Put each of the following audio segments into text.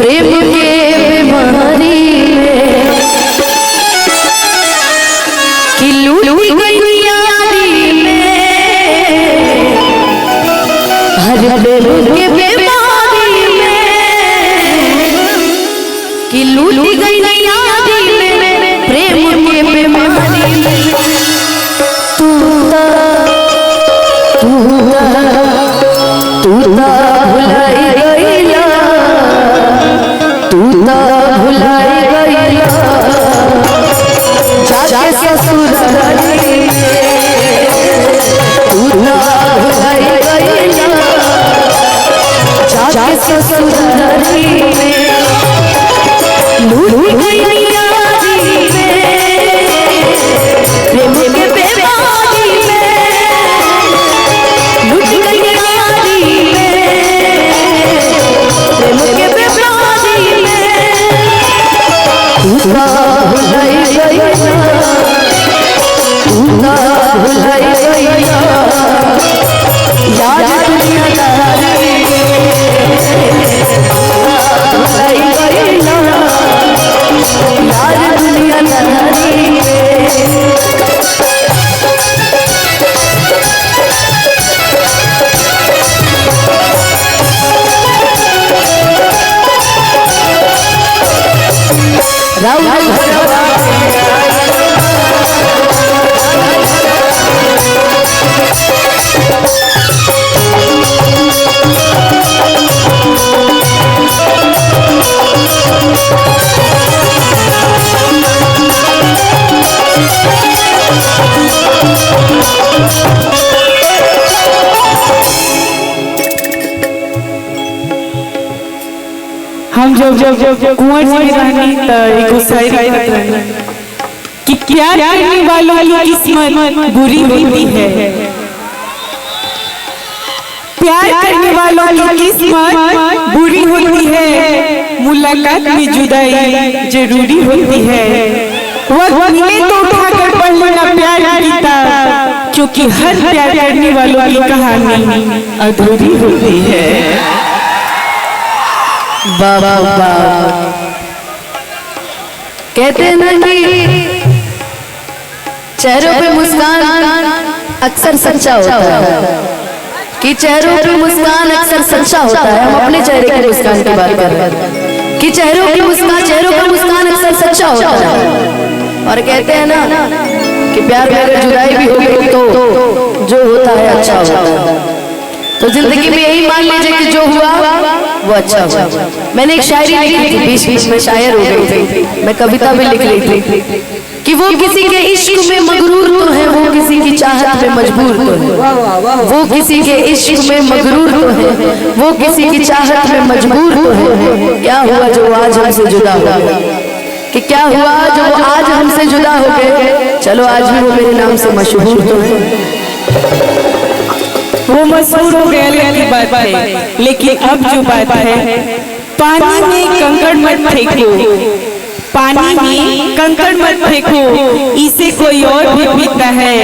प्रेम के बीमारी में कि लूट गई यारी में, हर प्रेम के बीमारी में कि लूट गई यारी में, प्रेम के बीमारी में तू भुलाई गईला, तू भुलाई गईला जाके ससुराली में, तू भुलाई गईला जाके ससुराली में, लूट गई यारी में, प्रेम के बेमारी में, लूट गई यारी में, प्रेम के बेमारी में तू भुलाई गईला, तू भुलाई गईला याद दुनियादारी में, भुलाई गईला याद दुनियादारी में। हम जब कुंवर में रहनी तो एक शायरी रहनी कि प्यार करने वालों की किस्मत बुरी होती है, प्यार करने वालों की किस्मत बुरी होती है, मुलाकात में जुदाई जरूरी होती है, वक्त मिले तो उठाकर पढ़ लेना प्यार की किताब, क्योंकि हर प्यार करने वालों की कहानी अधूरी होती है। बाबा कहते नहीं चेहरों पे मुस्कान अक्सर सच्चा होता है, कि चेहरों पे मुस्कान अक्सर सच्चा होता है। हम अपने चेहरे की मुस्कान की बात कर रहे हैं कि चेहरों का मुस्कान अक्सर सच्चा होता है। और कहते हैं ना कि प्यार में अगर जुदाई भी हो गई तो जो होता है अच्छा होता है। तो जिंदगी में यही मान लीजिए कि जो हुआ वो अच्छा हुआ। मैंने एक शायरी लिखी थी, बीच में शायर हो गई थी, मैं कविता भी लिख रही थी कि वो किसी के इश्क में मगरूर तो है, वो किसी की चाहत में मजबूर तो है, वो किसी के इश्क में मगरूर तो है, वो किसी की चाहत में मजबूर तो है। क्या हुआ जो आज हमसे जुदा हो गया, कि क्या हुआ जो आज हमसे जुदा हो गए, चलो आज भी वो मेरे नाम से मशहूर तो है। वो मशहूर हो गया की बात है, लेकिन अब जो बात है पानी में कंकड़ मत फेंको, पानी में कंकड़ मत फेंको, इसे कोई और भी पीता है।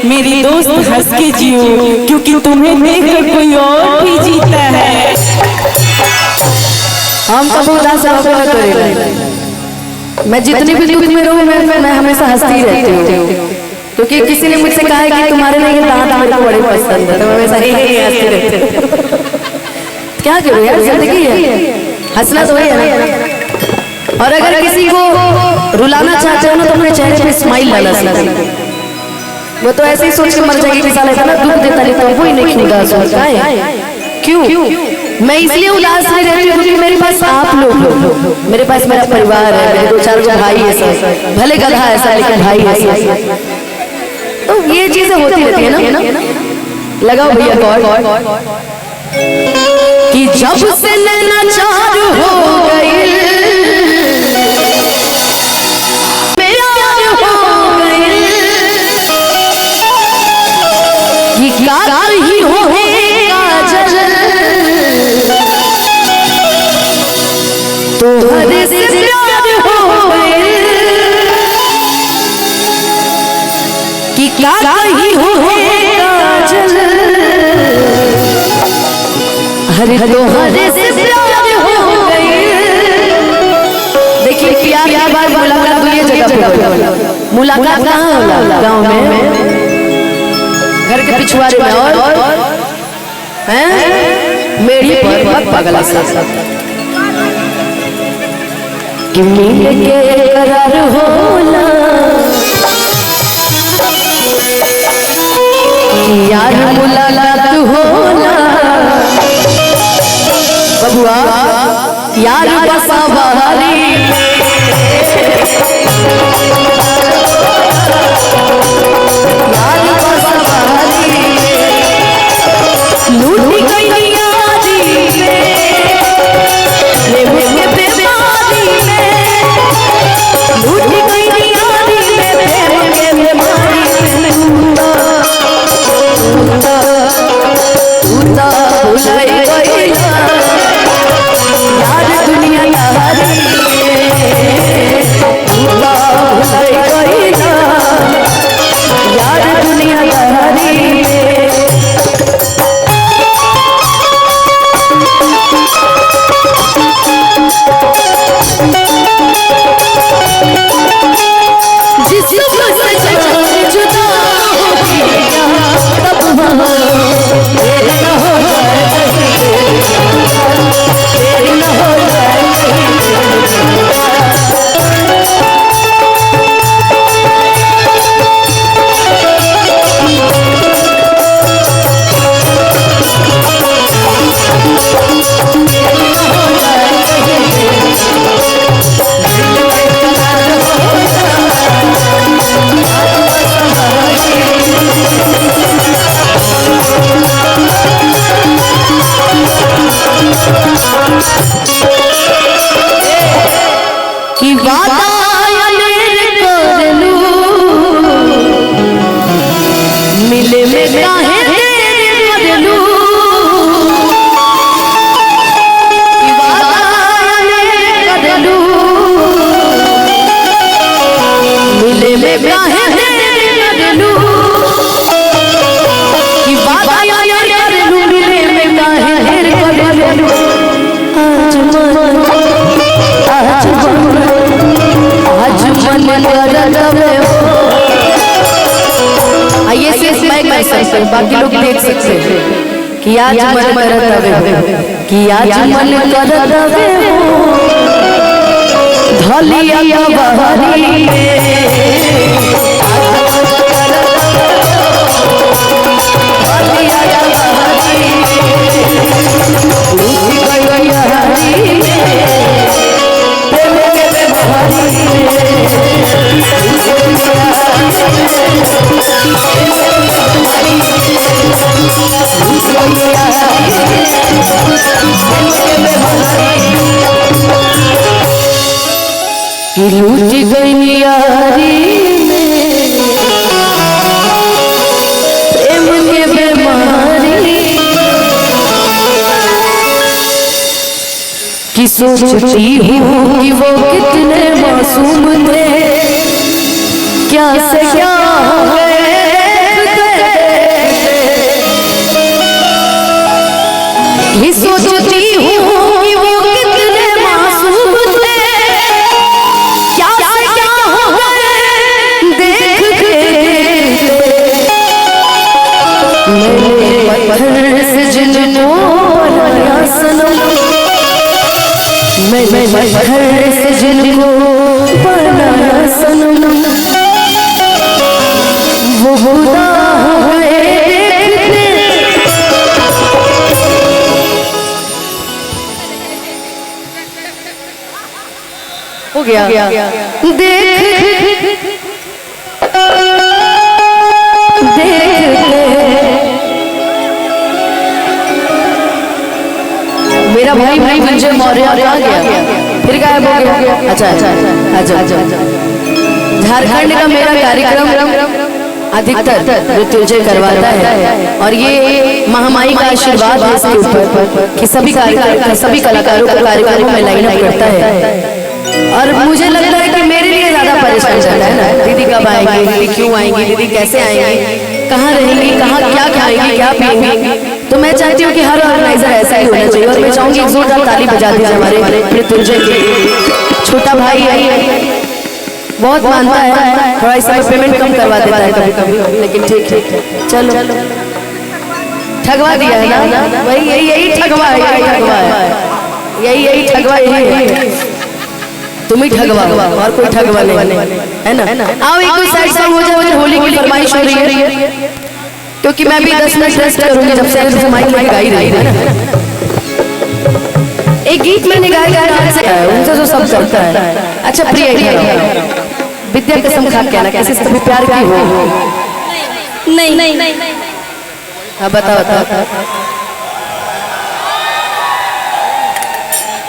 मेरी दोस्त हंस के जियो, क्योंकि तुम्हें देखकर कोई और भी जीता है। हम कभी उदास न करें, मैं जितनी भी दुख में रहूं मैं हमेशा हंसती रहती हूँ, क्योंकि किसी ने मुझसे कहा है कि तुम्हारे लिए दांत मेरे को बड़े पसंद है, तो मैं वैसा ही हंसती रहती हूँ। क्या करूँ यार, जिंदगी है, हंसना तो है ना। और अगर किसी को रुलाना चाहते हो ना तो अपने चेहरे पे स्माइल लाना चाहिए। वो तो ऐसे ही सोच के मर जाएगी कि साला इतना दुख देता नहीं, तो वो ही नहीं उदास होता है। क्यों मैं इसलिए उदास नहीं रहती हूँ क्योंकि मेरे पास आप लोग हो, मेरे पास मेरा परिवार है, मेरे 2-4 भाई है, भले गधा ऐसा लेकिन भाई है। तो ये चीजें होती रहती है ना। लगाओ भैया कॉल कि जब से नैना चार हो गई, प्यार हो गई, ये काल ही हो काजल, तो हर से प्यार हो गई, कि काल ही हो काजल, हरे तो हरे से प्यार हो गई। लोग मुलाकात कहाँ होला गाँव में, घर के पिछवाड़े में और हैं मेरी पर पगला सा कि मिल के करार होला यार मुलाकात होला बबुआ यार बसा बहारी यार बसा बहारी लूटी गई यादी में प्रेम के बेमारी में लूटी गई यादी में प्रेम के बेमारी में तूता भुलाई गई यार दुनिया यारी तूता भुलाई गई यार दुनिया यारी जिस से जुदा हो तब तेरे न हो तेरे न हो कि वादा कर लू मिले में काहे कर लू कि वादा कर लू मिले में काहे कर लू कि वादा कर लू मिले में काहे कर लू आज मन आइए सिर्फ मैं कर सकते हैं, बाकी लोग देख सकते हैं कि आज मन करत हवे कि आज मन करत हवे धलिया बहरी कि लूट गई यारी में प्रेम के बीमारी कि सोचती हूँ कि वो कितने मासूम थे क्या से क्या हो गए सोचती हूँ कि वो कितने मासूम थे क्या से क्या हो गए देख के मैंने पत्थर से जिनको बनाया सनम मैं पत्थर से जिनको बनाया सनम वो खुदा हो गए हो गया देख मेरा भाई विजय मौर्य आ गया फिर गायब हो गया। अच्छा झारखंड का मेरा कार्यक्रम अधिकतर मृत्युंजय करवाता है और ये महामाई का आशीर्वाद है इसके ऊपर कि सभी कलाकारों को कार्यक्रमों में लाइन अप करता है और मुझे लगता है कि मेरे लिए ज्यादा परेशान चल रहा है ना, दीदी कब आएंगी, दीदी क्यों आएंगी, दीदी कैसे आएंगी, कहाँ रहेंगी, कहाँ क्या खाएंगी, क्या पिएंगी। तो मैं चाहती हूँ कि हर ऑर्गेनाइजर ऐसा ही होना चाहिए और मैं चाहूंगी जोरदार ताली बजा दीजिए हमारे मृत्युंजय के छोटा भाई बहुत मानता है, थोड़ा इसमें पेमेंट कम करवा देता है कभी कभी, लेकिन ठीक है चलो ठगवा दिया है ना, वही यही ठगवा है, यही ठगवा है, तुम ही ठगवा और कोई ठगवा नहीं है ना। आओ एक दो साइड सॉन्ग हो जाए, होली की फरमाइश हो रही है, क्योंकि मैं भी 10 मिनट रेस्ट करूंगी जब से माइक में गाई रही है। एक गीत मैंने गाया उनसे जो सब चलता है। अच्छा प्रिय विद्या कसम खा के ना किसी से कभी प्यार की हो? नहीं। हाँ बताओ।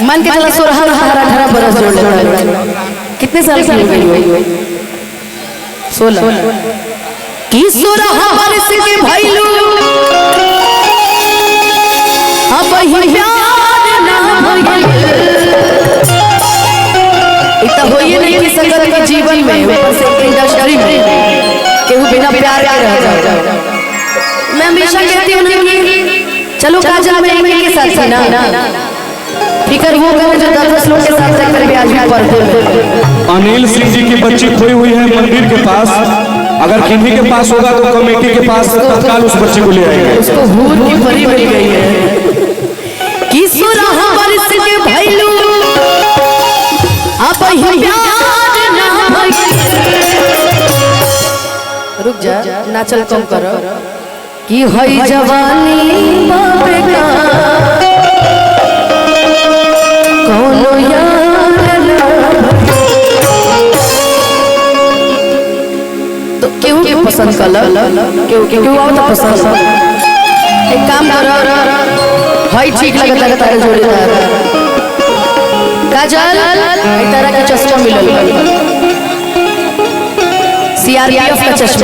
मन के चला 16-18 बरस जोड़ ले, कितने साल की हो गई? 16 की 16 बरस के भइलू, अब ही प्यार ना होइल, इतना होइए नहीं कि संगत के जीवन में, ऊपर से इंडस्ट्री में केहू बिना प्यार के रह जाए। मैं हमेशा कहती हूँ कि चलो काजल में एक के साथ थी ना, फिकर वो करें जो 10 लोग के साथ रहकर भी आज भी पढ़ते हैं। अनिल सिंह जी की बच्ची खोई हुई है मंदिर के पास, अगर किन्हीं के पास होगा तो कमेटी के पास तत्काल उस बच्चे को ले आएंगे। उसको हूर की परी मिल गई है कि 16 बरस के भइलू, अब ही प्यार ना होइल। रुक जा, नाचल कम करो कि हई जवानी बाबे का कोनो यार ना, तो केहू के पसंद कर केहू आओ तो पसंद। एक काम करो, हई ठीक लगता है तारे जोड़ीदार काजल, तरह का चश्मा मिलल, CRPF का चश्मा।